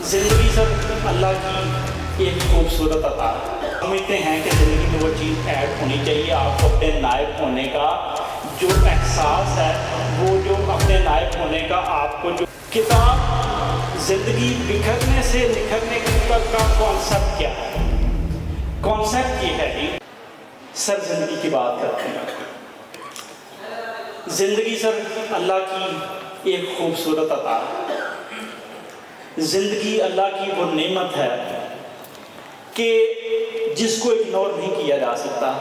زندگی سر اللہ کی ایک خوبصورت عطا ہے۔ سمجھتے ہیں کہ زندگی میں وہ چیز ایڈ ہونی چاہیے، آپ کو اپنے نائب ہونے کا جو احساس ہے، وہ جو اپنے نائب ہونے کا آپ کو جو کتاب زندگی بکھرنے سے نکھرنے کا کانسیپٹ کیا ہے؟ کانسیپٹ یہ ہے کہ سر زندگی کی بات کرتے ہیں۔ زندگی سر اللہ کی ایک خوبصورت عطا ہے۔ زندگی اللہ کی وہ نعمت ہے کہ جس کو اگنور نہیں کیا جا سکتا،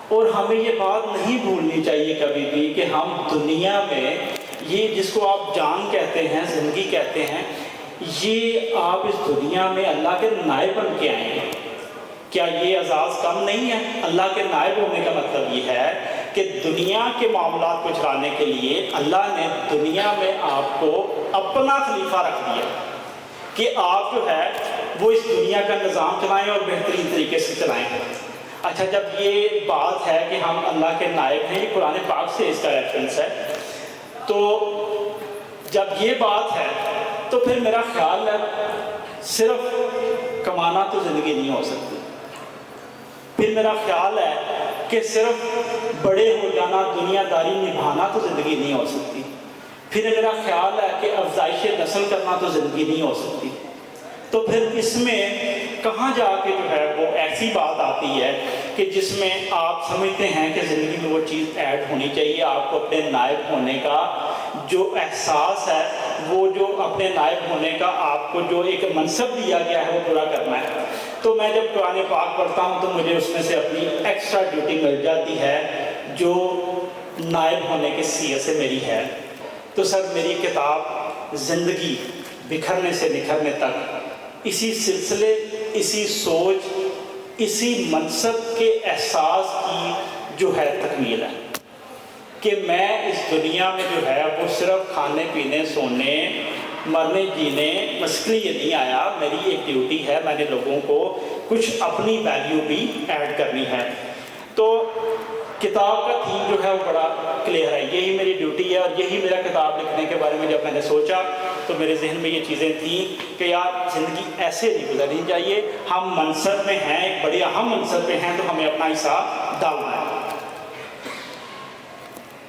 اور ہمیں یہ بات نہیں بھولنی چاہیے کبھی بھی کہ ہم دنیا میں یہ جس کو آپ جان کہتے ہیں، زندگی کہتے ہیں، یہ آپ اس دنیا میں اللہ کے نائب بن کے آئے ہیں۔ کیا یہ اعزاز کم نہیں ہے؟ اللہ کے نائب ہونے کا مطلب یہ ہے کہ دنیا کے معاملات کو چلانے کے لیے اللہ نے دنیا میں آپ کو اپنا خلیفہ رکھ دیا کہ آپ جو ہے وہ اس دنیا کا نظام چلائیں اور بہترین طریقے سے چلائیں۔ اچھا، جب یہ بات ہے کہ ہم اللہ کے نائب ہیں، یہ قرآن پاک سے اس کا ریفرنس ہے، تو جب یہ بات ہے تو پھر میرا خیال ہے صرف کمانا تو زندگی نہیں ہو سکتی۔ پھر میرا خیال ہے کہ صرف بڑے ہو جانا، دنیا داری نبھانا تو زندگی نہیں ہو سکتی۔ پھر میرا خیال ہے کہ افزائش نسل کرنا تو زندگی نہیں ہو سکتی۔ تو پھر اس میں کہاں جا کے جو ہے وہ ایسی بات آتی ہے کہ جس میں آپ سمجھتے ہیں کہ زندگی میں وہ چیز ایڈ ہونی چاہیے، آپ کو اپنے نائب ہونے کا جو احساس ہے، وہ جو اپنے نائب ہونے کا آپ کو جو ایک منصب دیا گیا ہے وہ پورا کرنا ہے۔ تو میں جب قرآن پاک پڑھتا ہوں تو مجھے اس میں سے اپنی ایکسٹرا ڈیوٹی مل جاتی ہے جو نائب ہونے کے سیئے سے میری ہے۔ تو سر میری کتاب زندگی بکھرنے سے نکھرنے تک اسی سلسلے، اسی سوچ، اسی منصب کے احساس کی جو ہے تکمیل ہے کہ میں اس دنیا میں جو ہے وہ صرف کھانے پینے، سونے، مرنے جینے بس کے لیے نہیں آیا۔ میری ایک ڈیوٹی ہے، میں نے لوگوں کو کچھ اپنی ویلیو بھی ایڈ کرنی ہے۔ تو کتاب کا تھیم جو ہے وہ بڑا کلیئر ہے، یہی میری ڈیوٹی ہے، اور یہی میرا کتاب لکھنے کے بارے میں جب میں نے سوچا تو میرے ذہن میں یہ چیزیں تھیں کہ یار زندگی ایسے نہیں گزرنی چاہیے، ہم منصب میں ہیں، ایک بڑے اہم منصب میں ہیں، تو ہمیں اپنا حصہ ڈالنا ہے۔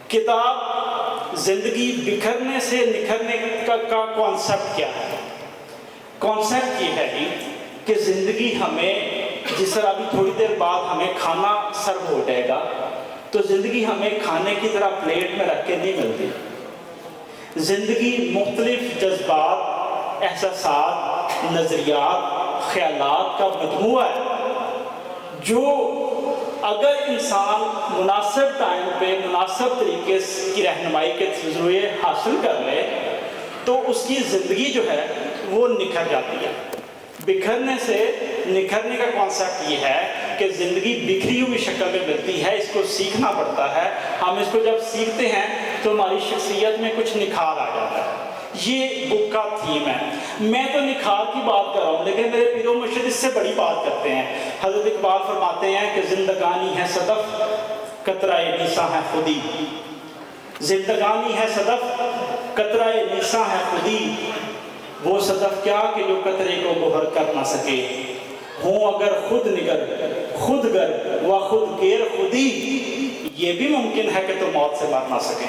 کتاب زندگی بکھرنے سے نکھرنے کا کانسیپٹ کیا ہے؟ کانسیپٹ یہ ہے کہ زندگی ہمیں، جس طرح ابھی تھوڑی دیر بعد ہمیں کھانا سرو ہو جائے گا، تو زندگی ہمیں کھانے کی طرح پلیٹ میں رکھ کے نہیں ملتی۔ زندگی مختلف جذبات، احساسات، نظریات، خیالات کا مجموعہ ہے جو اگر انسان مناسب ٹائم پہ مناسب طریقے کی رہنمائی کے ذریعے حاصل کر لے تو اس کی زندگی جو ہے وہ نکھر جاتی ہے۔ بکھرنے سے نکھرنے کا کانسیپٹ یہ ہے کہ زندگی بکھری ہوئی شکل میں ملتی ہے، اس کو سیکھنا پڑتا ہے۔ ہم اس کو جب سیکھتے ہیں تو ہماری شخصیت میں کچھ نکھار آ جاتا ہے۔ یہ بک کا تھیم ہے۔ میں تو نکھار کی بات کر رہا ہوں، لیکن میرے پیر و مرشد اس سے بڑی بات کرتے ہیں۔ حضرت اقبال فرماتے ہیں کہ زندگانی ہے صدف، قطرہ نیساں ہے خودی۔ زندگانی ہے صدف، قطرہ نیساں ہے خودی۔ وہ صدف کیا کہ جو قطرے کو گوہر کر نہ سکے، ہوں اگر خود نگر خود گر و خود گیر خودی، یہ بھی ممکن ہے کہ تو موت سے مر نہ سکے۔